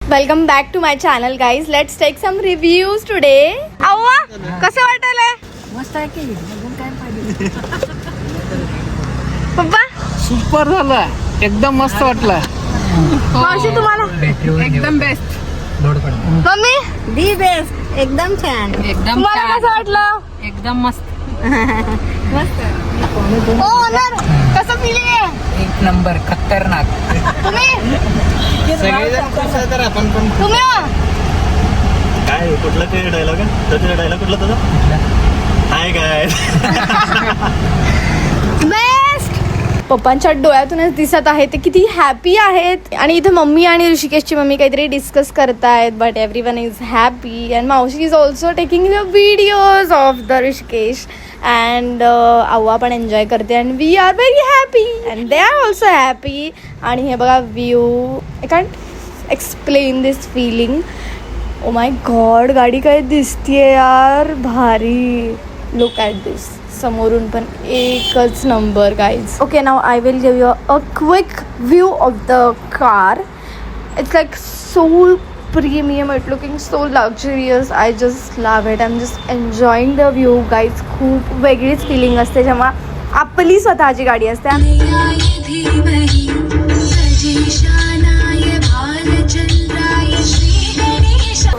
Welcome back to my channel guys. Let's take some reviews today. अव्वा कसं वाटायलंय? मस्त आहे की अजून काय पाहिजे. पप्पा सुपर झालं, एकदम मस्त वाटलं. मावशी तुम्हाला? एकदम बेस्ट. मम्मी दी बेस्ट, एकदम छान, एकदम तुम्हाला कसं वाटलं? एकदम मस्त. हो ओनर कसं फिलिंग आहे? एक नंबर, खतरनाक. तुम्ही आपण पण तुम्ही हो? काय कुठला ते डायलॉग आहे? त्याचा डायलॉग कुठला तुझा? हाय काय बेस्ट. पप्पांच्या डोळ्यातूनच दिसत आहे ते किती हॅपी आहेत. आणि इथे मम्मी आणि ऋषिकेशची मम्मी काहीतरी डिस्कस करतायत. But everyone is happy and मावशी is also taking the videos of the Rishikesh. And अव्वा पण एन्जॉय करते and we are very happy and they are also happy. आणि हे बघा view, I can't explain this feeling. Oh my god, गाडी काय दिसतीये यार, भारी. Look at this. समोरून पण एकच number guys. Okay, now I will give you a quick view of the car. It's like so premium, it looking so luxurious. I just love it. I am just enjoying the view guys. खूप वेगळीच feeling असते जेव्हा आपली स्वतःची गाडी असते.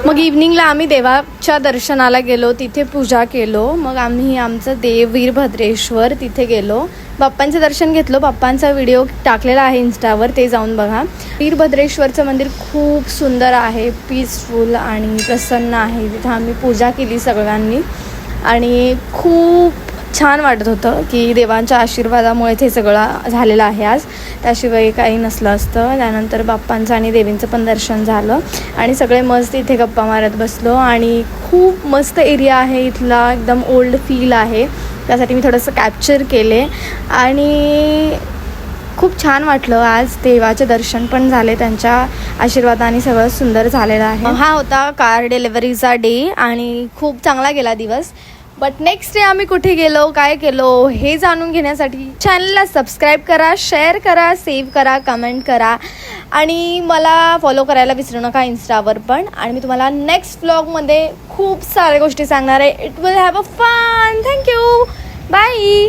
मग इव्हनिंगला आम्ही देवाच्या दर्शनाला गेलो, तिथे पूजा केलो. मग आम्ही आमचं देव वीरभद्रेश्वर तिथे गेलो, बाप्पांचं दर्शन घेतलं. बाप्पांचा व्हिडिओ टाकलेला आहे इंस्टावर, ते जाऊन बघा. वीरभद्रेश्वरचं मंदिर खूप सुंदर आहे, पीसफुल आणि प्रसन्न आहे. तिथं आम्ही पूजा केली सगळ्यांनी आणि खूप छान वाटत होतं की देवांच्या आशीर्वादामुळे हे सगळं झालेलं आहे आज. त्याशिवाय काही नसलं असतं. त्यानंतर बाप्पांचं आणि देवींचं पण दर्शन झालं आणि सगळे मस्त इथे गप्पा मारत बसलो. आणि खूप मस्त एरिया आहे इथला, एकदम ओल्ड फील आहे. त्यासाठी मी थोडंसं कॅप्चर केले आणि खूप छान वाटलं. आज देवाचे दर्शन पण झाले, त्यांच्या आशीर्वादाने सगळं सुंदर झालेलं आहे. हा होता कार डिलिव्हरीचा डे आणि खूप चांगला गेला दिवस. बट नेक्स्ट डे आम्ही कुठे गेलो, काय केलो हे जाणून घेण्यासाठी चॅनलला सबस्क्राईब करा, शेअर करा, सेव्ह करा, कमेंट करा आणि मला फॉलो करायला विसरू नका इंस्टावर पण. आणि मी तुम्हाला नेक्स्ट व्लॉगमध्ये खूप साऱ्या गोष्टी सांगणार आहे. It will have a fun. Thank you, bye.